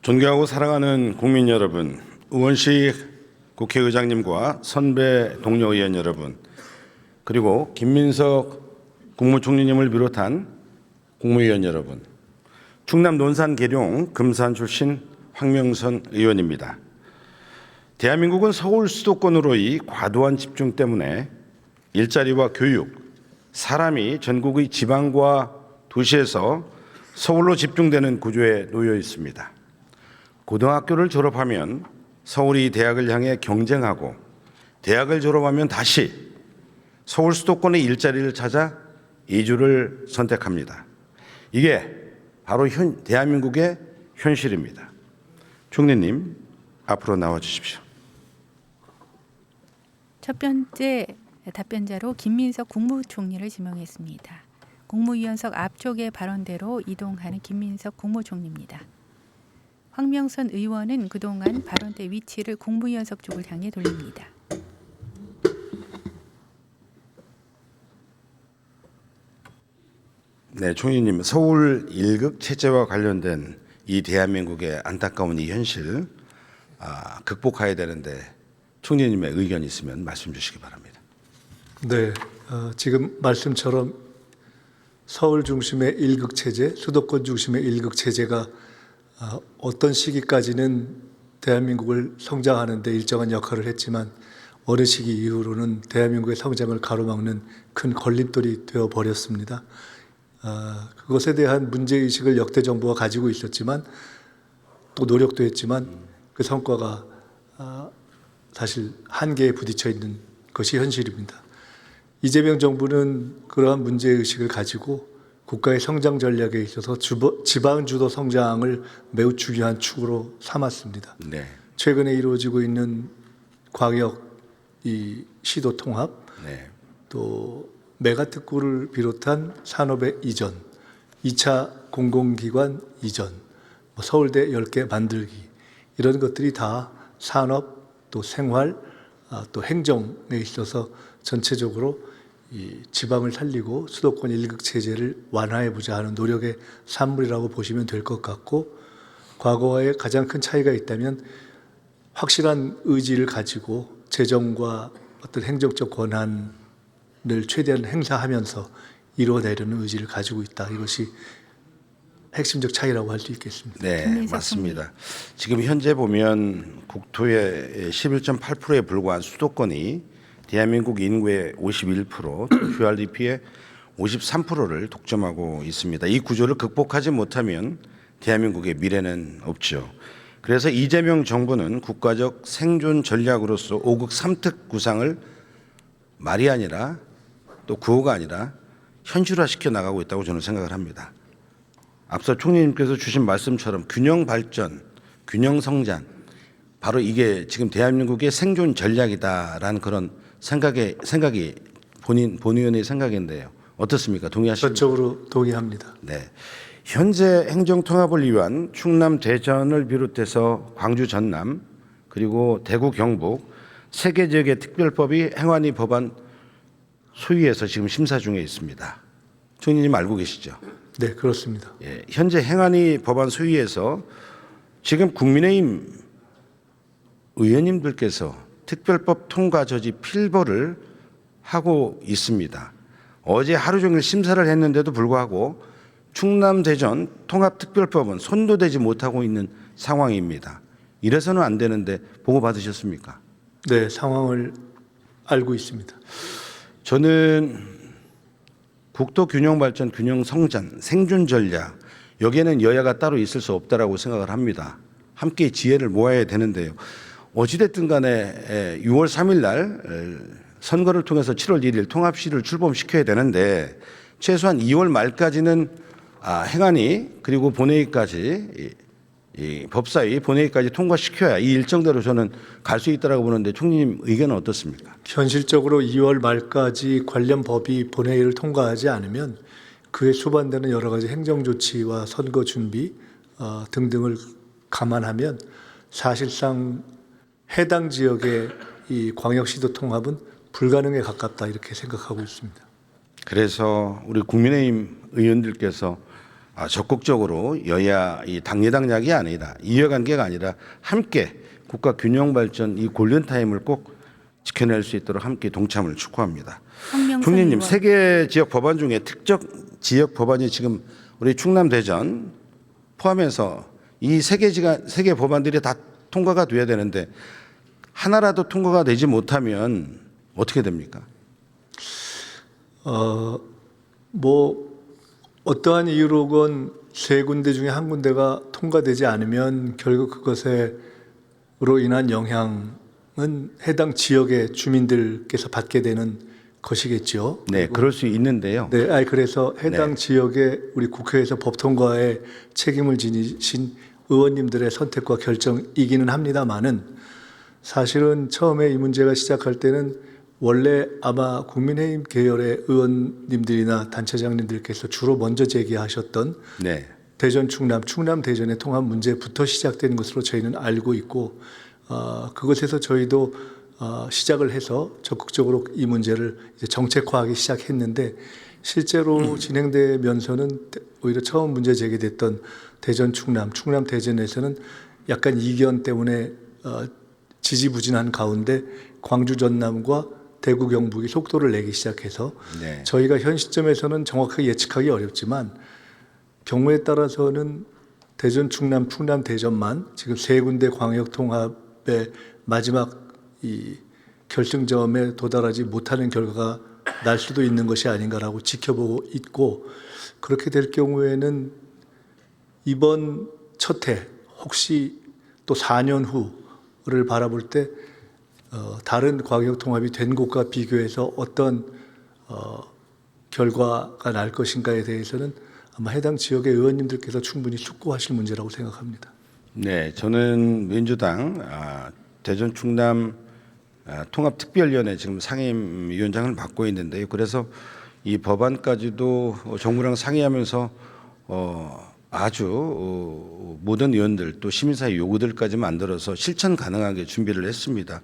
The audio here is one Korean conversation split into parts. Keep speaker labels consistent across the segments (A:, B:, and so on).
A: 존경하고 사랑하는 국민 여러분, 의원식 국회의장님과 선배 동료 의원 여러분, 그리고 김민석 국무총리님을 비롯한 국무위원 여러분, 충남 논산 계룡 금산 출신 황명선 의원입니다. 대한민국은 서울 수도권으로의 과도한 집중 때문에 일자리와 교육, 사람이 전국의 지방과 도시에서 서울로 집중되는 구조에 놓여 있습니다. 고등학교를 졸업하면 서울이 대학을 향해 경쟁하고 대학을 졸업하면 다시 서울 수도권의 일자리를 찾아 이주를 선택합니다. 이게 바로 대한민국의 현실입니다. 총리님, 앞으로 나와 주십시오.
B: 첫 번째 답변자로 김민석 국무총리를 지명했습니다. 국무위원석 앞쪽의 발언대로 이동하는 김민석 국무총리입니다. 황명선 의원은 그동안 발언대 위치를 국무위원석 쪽을 향해 돌립니다.
A: 네, 총리님, 서울 1극 체제와 관련된 이 대한민국의 안타까운 이 현실 극복해야 되는데 총리님의 의견이 있으면 말씀 주시기 바랍니다.
C: 네, 지금 말씀처럼 서울 중심의 1극 체제, 수도권 중심의 1극 체제가 어떤 시기까지는 대한민국을 성장하는 데 일정한 역할을 했지만 어느 시기 이후로는 대한민국의 성장을 가로막는 큰 걸림돌이 되어버렸습니다. 그것에 대한 문제의식을 역대 정부가 가지고 있었지만 또 노력도 했지만 그 성과가 사실 한계에 부딪혀 있는 것이 현실입니다. 이재명 정부는 그러한 문제의식을 가지고 국가의 성장 전략에 있어서 지방 주도 성장을 매우 중요한 축으로 삼았습니다.
A: 네.
C: 최근에 이루어지고 있는 광역 이 시도 통합,
A: 네.
C: 또 메가특구를 비롯한 산업의 이전, 2차 공공기관 이전, 서울대 10개 만들기 이런 것들이 다 산업, 또 생활, 또 행정에 있어서 전체적으로 이 지방을 살리고 수도권 1극 체제를 완화해보자 하는 노력의 산물이라고 보시면 될 것 같고, 과거와의 가장 큰 차이가 있다면 확실한 의지를 가지고 재정과 어떤 행정적 권한을 최대한 행사하면서 이루어내려는 의지를 가지고 있다. 이것이 핵심적 차이라고 할 수 있겠습니다.
A: 네, 맞습니다. 지금 현재 보면 국토의 11.8%에 불과한 수도권이 대한민국 인구의 51%, QRDP의 53%를 독점하고 있습니다. 이 구조를 극복하지 못하면 대한민국의 미래는 없죠. 그래서 이재명 정부는 국가적 생존 전략으로서 5극 3특 구상을 말이 아니라 또 구호가 아니라 현실화시켜 나가고 있다고 저는 생각을 합니다. 앞서 총리님께서 주신 말씀처럼 균형 발전, 균형 성장, 바로 이게 지금 대한민국의 생존 전략이다라는 그런 생각이 본 의원의 생각인데요. 어떻습니까? 동의하십니까?
C: 전적으로 동의합니다.
A: 네. 현재 행정 통합을 위한 충남 대전을 비롯해서 광주 전남 그리고 대구 경북 세 개 지역의 특별법이 행안위 법안 소위에서 지금 심사 중에 있습니다. 총리님 알고 계시죠?
C: 네, 그렇습니다.
A: 예, 현재 행안위 법안 소위에서 지금 국민의힘 의원님들께서 특별법 통과 저지 필보를 하고 있습니다. 어제 하루 종일 심사를 했는데도 불구하고 충남 대전 통합특별법은 손도 대지 못하고 있는 상황입니다. 이래서는 안 되는데 보고 받으셨습니까?
C: 네, 상황을 알고 있습니다.
A: 저는 국토 균형 발전, 균형 성장, 생존 전략 여기에는 여야가 따로 있을 수 없다라고 생각을 합니다. 함께 지혜를 모아야 되는데요. 어찌됐든 간에 6월 3일 날 선거를 통해서 7월 1일 통합시를 출범시켜야 되는데 최소한 2월 말까지는 행안위 그리고 본회의까지 이 법사위 본회의까지 통과시켜야 이 일정대로 저는 갈 수 있다라고 보는데 총리님 의견은 어떻습니까?
C: 현실적으로 2월 말까지 관련 법이 본회의를 통과하지 않으면 그에 수반되는 여러 가지 행정조치와 선거 준비 등등을 감안하면 사실상 해당 지역의 이 광역시도 통합은 불가능에 가깝다 이렇게 생각하고 있습니다.
A: 그래서 우리 국민의힘 의원들께서 적극적으로 여야 이 당리당략이 아니라 이해관계가 아니라 함께 국가 균형 발전 이 골든 타임을 꼭 지켜낼 수 있도록 함께 동참을 촉구합니다.
B: 황명선
A: 총리님,
B: 의원.
A: 세 개 지역 법안 중에 특정 지역 법안이 지금 우리 충남 대전 포함해서 이 세 개 법안들이 다 통과가 돼야 되는데 하나라도 통과가 되지 못하면 어떻게 됩니까?
C: 뭐 어떠한 이유로건 세 군데 중에 한 군데가 통과되지 않으면 결국 그것으로 인한 영향은 해당 지역의 주민들께서 받게 되는 것이겠죠.
A: 네, 그럴 수 있는데요.
C: 네, 그래서 해당
A: 네.
C: 지역에 우리 국회에서 법 통과에 책임을 지니신 의원님들의 선택과 결정이기는 합니다만은 사실은 처음에 이 문제가 시작할 때는 원래 아마 국민의힘 계열의 의원님들이나 단체장님들께서 주로 먼저 제기하셨던
A: 네.
C: 대전 충남 대전의 통합 문제부터 시작된 것으로 저희는 알고 있고 그것에서 저희도 시작을 해서 적극적으로 이 문제를 이제 정책화하기 시작했는데 실제로 진행되면서는 오히려 처음 문제 제기됐던 대전 충남 대전에서는 약간 이견 때문에 지지부진한 가운데 광주 전남과 대구 경북이 속도를 내기 시작해서
A: 네.
C: 저희가 현 시점에서는 정확하게 예측하기 어렵지만 경우에 따라서는 대전 충남 대전만 지금 세 군데 광역 통합의 마지막 이 결승점에 도달하지 못하는 결과가 날 수도 있는 것이 아닌가라고 지켜보고 있고 그렇게 될 경우에는 이번 첫 해 혹시 또 4년 후를 바라볼 때 다른 광역 통합이 된 곳과 비교해서 어떤 결과가 날 것인가에 대해서는 아마 해당 지역의 의원님들께서 충분히 숙고하실 문제라고 생각합니다.
A: 네, 저는 민주당 대전 충남 통합특별위원회 지금 상임위원장을 맡고 있는데요. 그래서 이 법안까지도 정부랑 상의하면서 아주 모든 의원들 또 시민사회 요구들까지 만들어서 실천 가능하게 준비를 했습니다.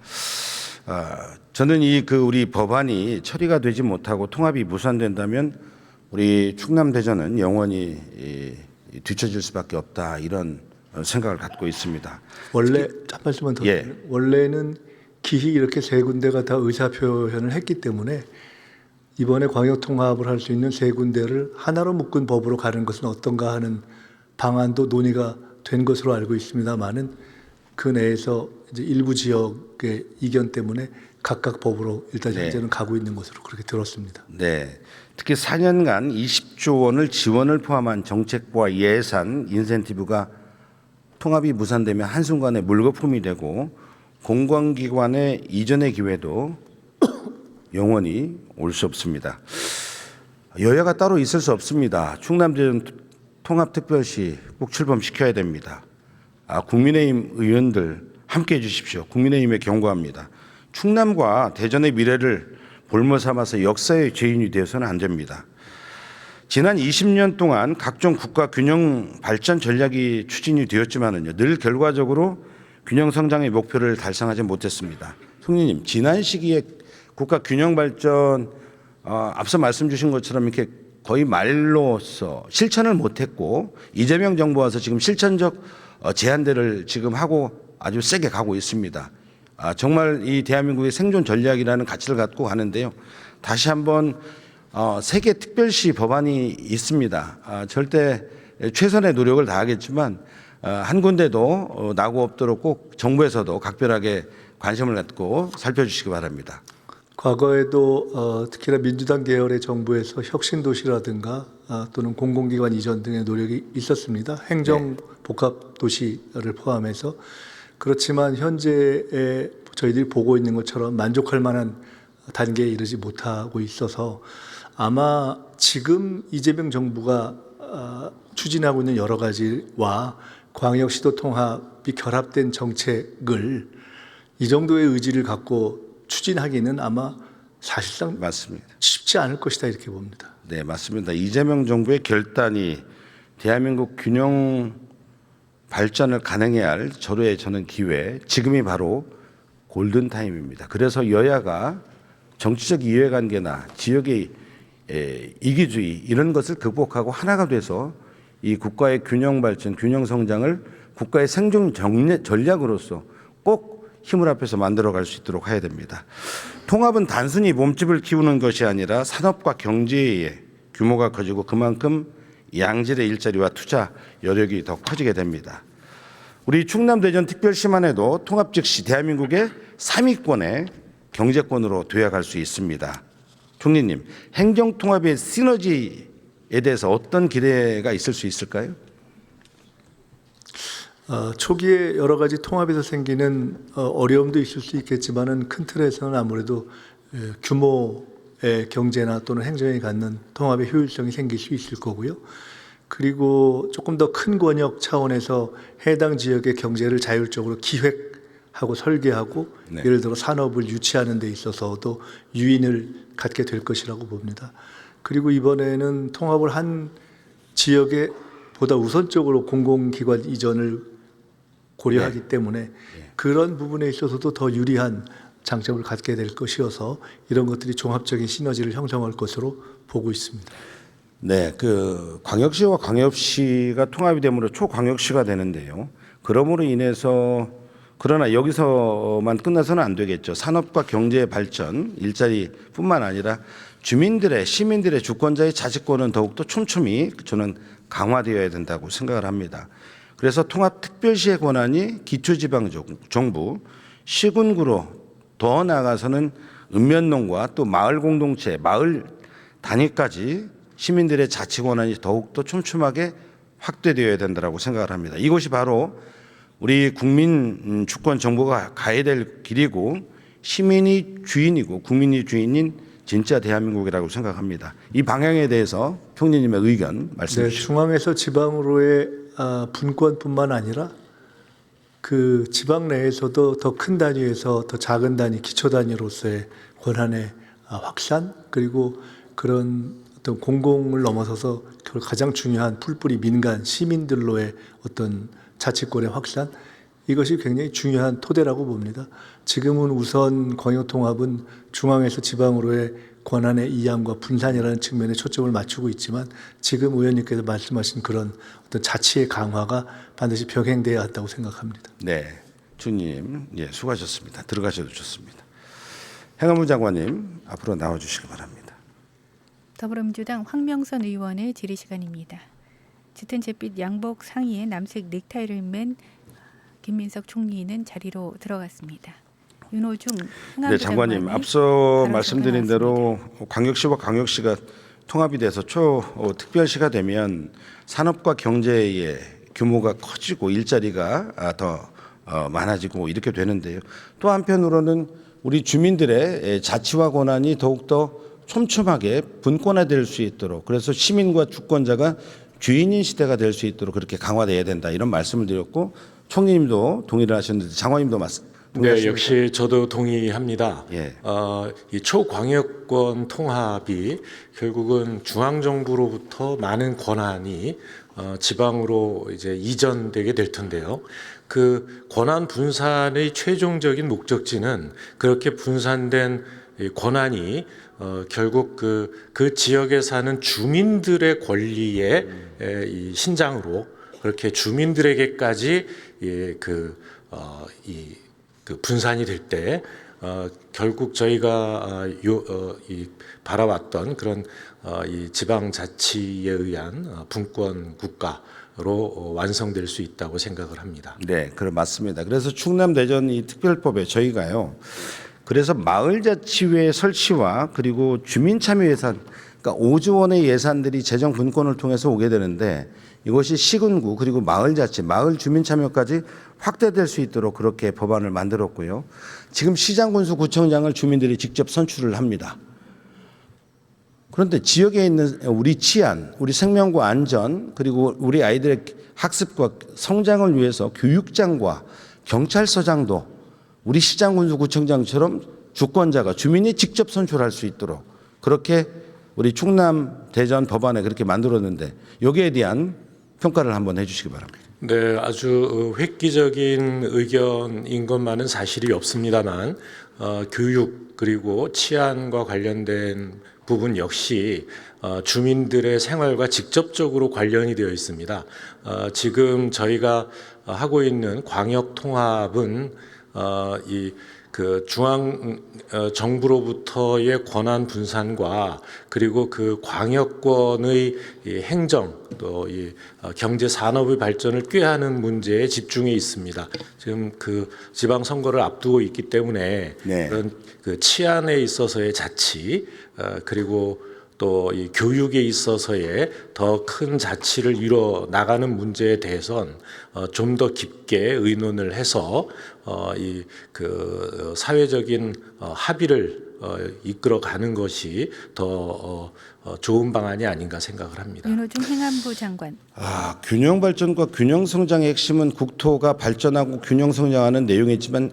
A: 저는 우리 법안이 처리가 되지 못하고 통합이 무산된다면 우리 충남 대전은 영원히 뒤처질 수밖에 없다 이런 생각을 갖고 있습니다.
C: 원래 한 말씀만 더
A: 예.
C: 드리면 원래는 기히 이렇게 세 군데가 다 의사 표현을 했기 때문에 이번에 광역 통합을 할 수 있는 세 군데를 하나로 묶은 법으로 가는 것은 어떤가 하는 방안도 논의가 된 것으로 알고 있습니다만은 그 내에서 이제 일부 지역의 이견 때문에 각각 법으로 일단
A: 네.
C: 현재는 가고 있는 것으로 그렇게 들었습니다.
A: 네, 특히 4년간 20조 원을 지원을 포함한 정책과 예산, 인센티브가 통합이 무산되면 한순간에 물거품이 되고 공공기관의 이전의 기회도 영원히 올 수 없습니다. 여야가 따로 있을 수 없습니다. 충남대전 통합특별시 꼭 출범시켜야 됩니다. 국민의힘 의원들 함께해 주십시오. 국민의힘에 경고합니다. 충남과 대전의 미래를 볼모 삼아서 역사의 죄인이 되어서는 안 됩니다. 지난 20년 동안 각종 국가 균형 발전 전략이 추진이 되었지만은요, 늘 결과적으로 균형 성장의 목표를 달성하지 못했습니다. 총리님, 지난 시기에 국가 균형 발전 앞서 말씀 주신 것처럼 이렇게 거의 말로써 실천을 못했고 이재명 정부 와서 지금 실천적 제안들을 지금 하고 아주 세게 가고 있습니다. 정말 이 대한민국의 생존 전략이라는 가치를 갖고 가는데요. 다시 한번 세계 특별시 법안이 있습니다. 절대 최선의 노력을 다하겠지만 한 군데도 나고 없도록 꼭 정부에서도 각별하게 관심을 갖고 살펴주시기 바랍니다.
C: 과거에도 특히나 민주당 계열의 정부에서 혁신도시라든가 또는 공공기관 이전 등의 노력이 있었습니다. 행정복합도시를 포함해서. 그렇지만 현재의 저희들이 보고 있는 것처럼 만족할 만한 단계에 이르지 못하고 있어서 아마 지금 이재명 정부가 추진하고 있는 여러 가지와 광역시도 통합이 결합된 정책을 이 정도의 의지를 갖고 추진하기는 아마 사실상
A: 맞습니다.
C: 쉽지 않을 것이다 이렇게 봅니다.
A: 네, 맞습니다. 이재명 정부의 결단이 대한민국 균형 발전을 가능해야 할 절호의 저는 기회, 지금이 바로 골든 타임입니다. 그래서 여야가 정치적 이해관계나 지역의 이기주의 이런 것을 극복하고 하나가 돼서 이 국가의 균형 발전, 균형 성장을 국가의 생존 전략으로서 꼭 힘을 합해서 만들어갈 수 있도록 해야 됩니다. 통합은 단순히 몸집을 키우는 것이 아니라 산업과 경제의 규모가 커지고 그만큼 양질의 일자리와 투자 여력이 더 커지게 됩니다. 우리 충남 대전 특별시만 해도 통합 즉시 대한민국의 3위권의 경제권으로 도약할 수 있습니다. 총리님, 행정통합의 시너지에 대해서 어떤 기대가 있을 수 있을까요?
C: 초기에 여러 가지 통합에서 생기는 어려움도 있을 수 있겠지만은 큰 틀에서는 아무래도 규모의 경제나 또는 행정이 갖는 통합의 효율성이 생길 수 있을 거고요. 그리고 조금 더 큰 권역 차원에서 해당 지역의 경제를 자율적으로 기획하고 설계하고
A: 네.
C: 예를 들어 산업을 유치하는 데 있어서도 유인을 갖게 될 것이라고 봅니다. 그리고 이번에는 통합을 한 지역에 보다 우선적으로 공공기관 이전을 고려하기 때문에 그런 부분에 있어서도 더 유리한 장점을 갖게 될 것이어서 이런 것들이 종합적인 시너지를 형성할 것으로 보고 있습니다.
A: 네, 그 광역시와 광역시가 통합이 되므로 초광역시가 되는데요. 그러므로 인해서 그러나 여기서만 끝나서는 안 되겠죠. 산업과 경제의 발전, 일자리뿐만 아니라 주민들의 시민들의 주권자의 자치권은 더욱더 촘촘히 저는 강화되어야 된다고 생각을 합니다. 그래서 통합특별시의 권한이 기초지방정부, 시군구로 더 나아가서는 읍면동과 또 마을 공동체, 마을 단위까지 시민들의 자치 권한이 더욱더 촘촘하게 확대되어야 된다고 생각을 합니다. 이것이 바로 우리 국민 주권 정부가 가야 될 길이고 시민이 주인이고 국민이 주인인 진짜 대한민국이라고 생각합니다. 이 방향에 대해서 총리님의 의견 말씀해 주시죠.
C: 중앙에서 지방으로의 분권뿐만 아니라 그 지방 내에서도 더 큰 단위에서 더 작은 단위, 기초 단위로서의 권한의 확산 그리고 그런 어떤 공공을 넘어서서 가장 중요한 풀뿌리 민간 시민들로의 어떤 자치권의 확산 이것이 굉장히 중요한 토대라고 봅니다. 지금은 우선 광역통합은 중앙에서 지방으로의 권한의 이양과 분산이라는 측면에 초점을 맞추고 있지만 지금 의원님께서 말씀하신 그런 어떤 자치의 강화가 반드시 병행돼야 한다고 생각합니다.
A: 네, 주님, 예, 수고하셨습니다. 들어가셔도 좋습니다. 행안부 장관님 앞으로 나와주시기 바랍니다.
B: 더불어민주당 황명선 의원의 질의 시간입니다. 짙은 잿빛 양복 상의에 남색 넥타이를 맨 김민석 총리는 자리로 들어갔습니다. 윤호중 행안부
A: 네, 장관님 앞서 말씀드린
B: 나왔습니다.
A: 대로 광역시와 광역시가 통합이 돼서 초특별시가 되면 산업과 경제의 규모가 커지고 일자리가 더 많아지고 이렇게 되는데요. 또 한편으로는 우리 주민들의 자치와 권한이 더욱더 촘촘하게 분권화될 수 있도록 그래서 시민과 주권자가 주인인 시대가 될 수 있도록 그렇게 강화돼야 된다 이런 말씀을 드렸고 총리님도 동의를 하셨는데 장관님도
D: 네, 역시 저도 동의합니다.
A: 예.
D: 이 초광역권 통합이 결국은 중앙 정부로부터 많은 권한이 지방으로 이제 이전되게 될 텐데요. 그 권한 분산의 최종적인 목적지는 그렇게 분산된 이 권한이 결국 그 지역에 사는 주민들의 권리의 이 신장으로 그렇게 주민들에게까지 그 분산이 될 때 결국 저희가 바라왔던 그런 이 지방자치에 의한 분권 국가로 완성될 수 있다고 생각을 합니다.
A: 네, 그래 맞습니다. 그래서 충남 대전 이 특별법에 저희가요. 그래서 마을자치회 설치와 그리고 주민참여 예산, 그러니까 5조 원의 예산들이 재정 분권을 통해서 오게 되는데 이것이 시군구 그리고 마을자치, 마을 주민참여까지 확대될 수 있도록 그렇게 법안을 만들었고요. 지금 시장군수구청장을 주민들이 직접 선출을 합니다. 그런데 지역에 있는 우리 치안, 우리 생명과 안전 그리고 우리 아이들의 학습과 성장을 위해서 교육장과 경찰서장도 우리 시장군수구청장처럼 주권자가 주민이 직접 선출할 수 있도록 그렇게 우리 충남 대전 법안에 그렇게 만들었는데 여기에 대한 평가를 한번 해주시기 바랍니다.
D: 네, 아주 획기적인 의견인 것만은 사실이 없습니다만 교육 그리고 치안과 관련된 부분 역시 주민들의 생활과 직접적으로 관련이 되어 있습니다. 지금 저희가 하고 있는 광역 통합은 이 그 중앙 정부로부터의 권한 분산과 그리고 그 광역권의 이 행정 또 이 경제 산업의 발전을 꾀하는 문제에 집중해 있습니다. 지금 그 지방 선거를 앞두고 있기 때문에
A: 네.
D: 그런 그 치안에 있어서의 자치 그리고 또 이 교육에 있어서의 더 큰 자치를 이뤄 나가는 문제에 대해선 좀 더 깊게 의논을 해서 이 그 사회적인 합의를 이끌어가는 것이 더 좋은 방안이 아닌가 생각을 합니다.
B: 윤호중 행안부 장관.
A: 균형 발전과 균형 성장의 핵심은 국토가 발전하고 균형 성장하는 내용이지만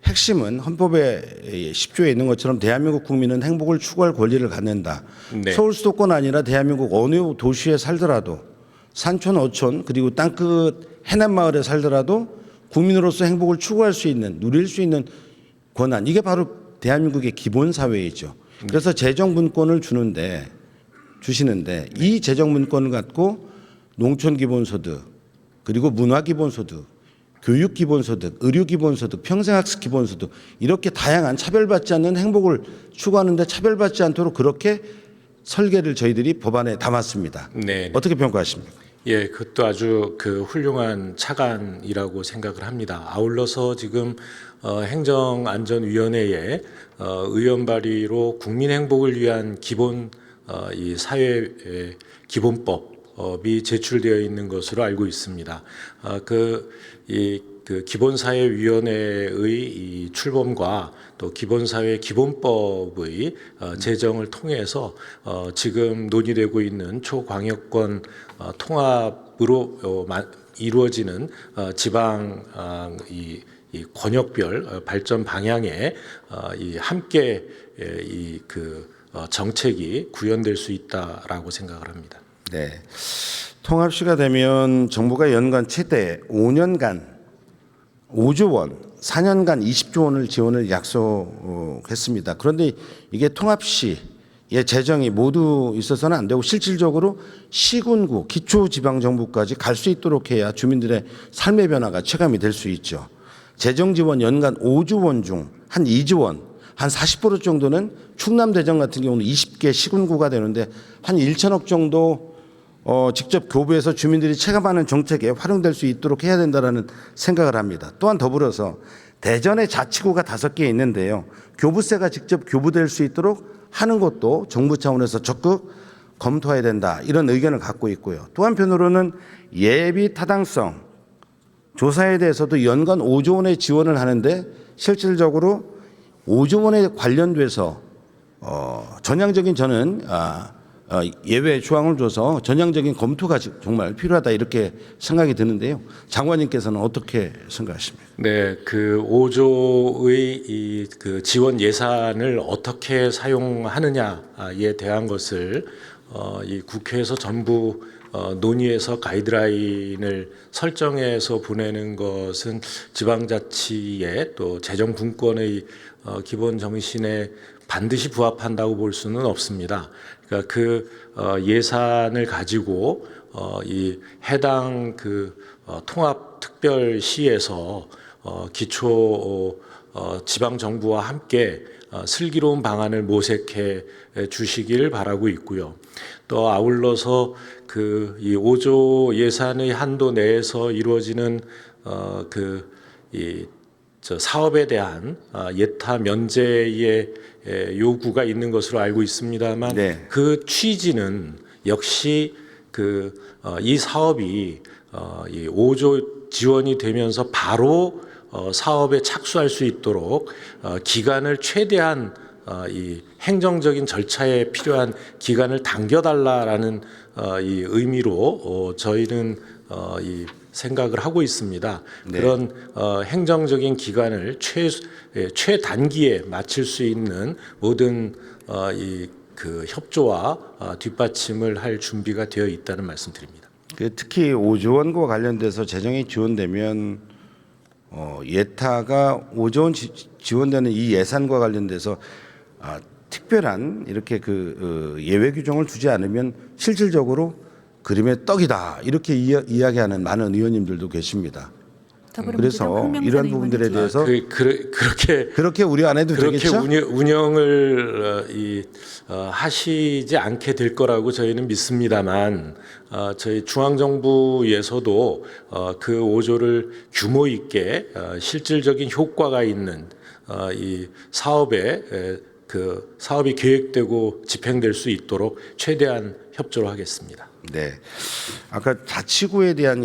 A: 핵심은 헌법의 10조에 있는 것처럼 대한민국 국민은 행복을 추구할 권리를 갖는다.
D: 네.
A: 서울 수도권 아니라 대한민국 어느 도시에 살더라도 산촌 어촌 그리고 땅끝 해남 마을에 살더라도 국민으로서 행복을 추구할 수 있는 누릴 수 있는 권한 이게 바로 대한민국의 기본 사회이죠. 그래서 재정 분권을 주시는데 이 재정 분권을 갖고 농촌 기본소득 그리고 문화 기본소득 교육 기본소득, 의료 기본소득, 평생학습 기본소득 이렇게 다양한 차별받지 않는 행복을 추구하는데 차별받지 않도록 그렇게 설계를 저희들이 법안에 담았습니다.
D: 네.
A: 어떻게 평가하십니까?
D: 예, 그것도 아주 그 훌륭한 차관이라고 생각을 합니다. 아울러서 지금 행정안전위원회에 의원 발의로 국민 행복을 위한 기본 이 사회 기본법이 제출되어 있는 것으로 알고 있습니다. 그 기본사회위원회의 이 출범과 또 기본사회 기본법의 제정을 통해서 지금 논의되고 있는 초광역권 통합으로 이루어지는 지방 이 권역별 발전 방향에 이 함께 이 정책이 구현될 수 있다라고 생각을 합니다.
A: 네. 통합시가 되면 정부가 연간 최대 5년간 5조 원, 4년간 20조 원을 지원을 약속했습니다. 그런데 이게 통합시의 재정이 모두 있어서는 안 되고 실질적으로 시군구, 기초지방정부까지 갈 수 있도록 해야 주민들의 삶의 변화가 체감이 될 수 있죠. 재정 지원 연간 5조 원 중 한 2조 원, 한 40% 정도는 충남대전 같은 경우는 20개 시군구가 되는데 한 1천억 정도 직접 교부해서 주민들이 체감하는 정책에 활용될 수 있도록 해야 된다라는 생각을 합니다. 또한 더불어서 대전에 자치구가 5개 있는데요. 교부세가 직접 교부될 수 있도록 하는 것도 정부 차원에서 적극 검토해야 된다. 이런 의견을 갖고 있고요. 또 한편으로는 예비 타당성 조사에 대해서도 연간 5조 원의 지원을 하는데 실질적으로 5조 원에 관련돼서 전향적인 저는 예외 조항을 줘서 전향적인 검토가 정말 필요하다 이렇게 생각이 드는데요. 장관님께서는 어떻게 생각하십니까?
D: 네, 그 5조의 그 지원 예산을 어떻게 사용하느냐에 대한 것을 이 국회에서 전부 논의해서 가이드라인을 설정해서 보내는 것은 지방자치의 또 재정 분권의 기본 정신에 반드시 부합한다고 볼 수는 없습니다. 그러니까 그 예산을 가지고 이 해당 통합 특별시에서 기초 지방 정부와 함께 슬기로운 방안을 모색해 주시길 바라고 있고요. 또 아울러서 이 5조 예산의 한도 내에서 이루어지는 사업에 대한 예타 면제의 요구가 있는 것으로 알고 있습니다만
A: 네.
D: 그 취지는 역시 이 사업이 이 5조 지원이 되면서 바로 사업에 착수할 수 있도록 기간을 최대한 이 행정적인 절차에 필요한 기간을 당겨달라라는 이 의미로 저희는 이 생각을 하고 있습니다.
A: 네.
D: 그런 행정적인 기간을 최단기에 마칠 수 있는 모든 협조와 뒷받침을 할 준비가 되어 있다는 말씀드립니다.
A: 특히 5조 원과 관련돼서 재정이 지원되면 예타가 5조 원 지원되는 이 예산과 관련돼서 특별한 이렇게 예외 규정을 두지 않으면 실질적으로 그림의 떡이다 이렇게 이야기하는 많은 의원님들도 계십니다.
B: 더불어민주당
A: 그래서
B: 황명선
A: 이런
B: 의원은
A: 부분들에
B: 지금
A: 대해서
D: 그렇게
A: 우려 안 해도
D: 그렇게
A: 되겠죠?
D: 운영을 하시지 않게 될 거라고 저희는 믿습니다만 저희 중앙정부에서도 그 5조를 규모 있게 실질적인 효과가 있는 이 사업이 계획되고 집행될 수 있도록 최대한 협조를 하겠습니다.
A: 네. 아까 자치구에 대한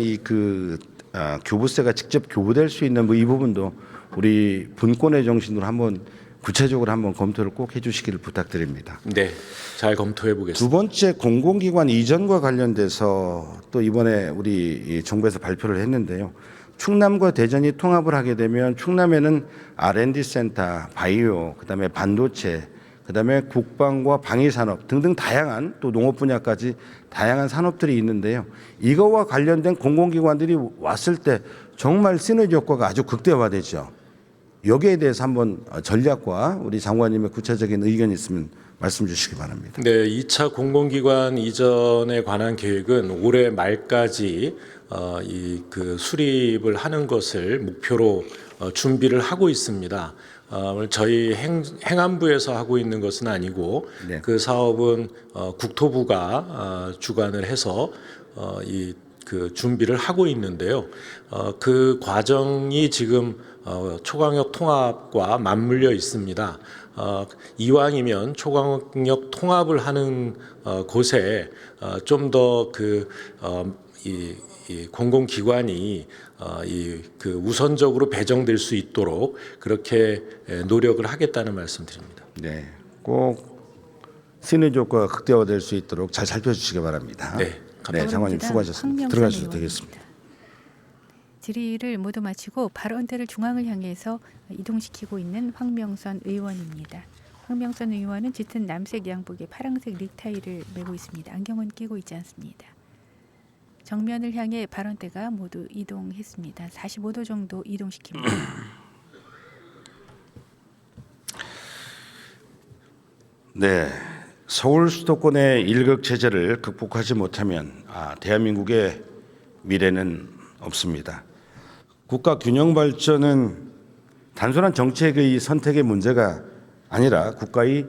A: 교부세가 직접 교부될 수 있는 이 부분도 우리 분권의 정신으로 한번 구체적으로 한번 검토를 꼭 해주시기를 부탁드립니다.
D: 네, 잘 검토해 보겠습니다.
A: 두 번째 공공기관 이전과 관련돼서 또 이번에 우리 정부에서 발표를 했는데요. 충남과 대전이 통합을 하게 되면 충남에는 R&D 센터, 바이오, 그다음에 반도체, 그다음에 국방과 방위산업 등등 다양한 또 농업 분야까지 다양한 산업들이 있는데요. 이거와 관련된 공공기관들이 왔을 때 정말 시너지 효과가 아주 극대화되죠. 여기에 대해서 한번 전략과 우리 장관님의 구체적인 의견이 있으면 말씀 주시기 바랍니다.
D: 네, 2차 공공기관 이전에 관한 계획은 올해 말까지 수립을 하는 것을 목표로 준비를 하고 있습니다. 저희 행안부에서 하고 있는 것은 아니고
A: 네.
D: 그 사업은 국토부가 주관을 해서 준비를 하고 있는데요. 그 과정이 지금 초광역 통합과 맞물려 있습니다. 이왕이면 초광역 통합을 하는 곳에 좀 더 이 공공기관이 우선적으로 배정될 수 있도록 그렇게 노력을 하겠다는 말씀드립니다.
A: 네, 꼭 시너지 효과가 극대화될 수 있도록 잘 살펴주시기 바랍니다.
D: 네,
A: 네, 장관님 수고하셨습니다. 들어가셔도 되겠습니다.
B: 질의를 모두 마치고 발언대를 중앙을 향해서 이동시키고 있는 황명선 의원입니다. 황명선 의원은 짙은 남색 양복에 파란색 넥타이를 메고 있습니다. 안경은 끼고 있지 않습니다. 정면을 향해 발언대가 모두 이동했습니다. 45도 정도 이동시킵니다.
A: 네, 서울 수도권의 일극 체제를 극복하지 못하면 대한민국의 미래는 없습니다. 국가 균형 발전은 단순한 정책의 선택의 문제가 아니라 국가의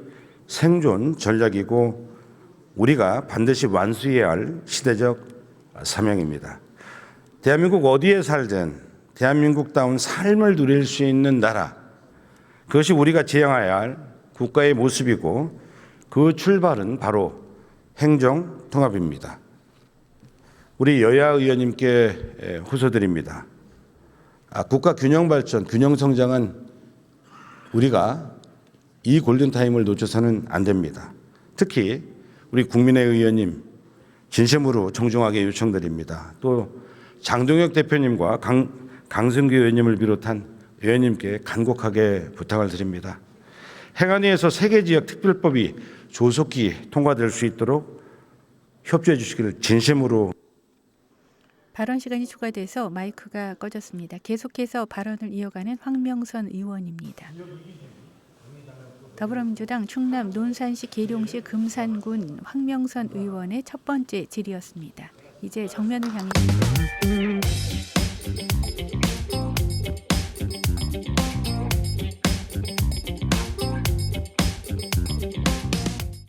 A: 생존 전략이고 우리가 반드시 완수해야 할 시대적 사명입니다. 대한민국 어디에 살든 대한민국다운 삶을 누릴 수 있는 나라, 그것이 우리가 지향해야 할 국가의 모습이고 그 출발은 바로 행정통합입니다. 우리 여야 의원님께 호소드립니다. 국가 균형 발전, 균형 성장은 우리가 이 골든타임을 놓쳐서는 안 됩니다. 특히 우리 국민의 의원님 진심으로 정중하게 요청드립니다. 또 장동혁 대표님과 강승규 의원님을 비롯한 의원님께 간곡하게 부탁을 드립니다. 행안위에서 세계지역 특별법이 조속히 통과될 수 있도록 협조해 주시기를 진심으로.
B: 발언 시간이 추가돼서 마이크가 꺼졌습니다. 계속해서 발언을 이어가는 황명선 의원입니다. 더불어민주당 충남 논산시 계룡시 금산군 황명선 의원의 첫 번째 질의였습니다. 이제 정면을 향해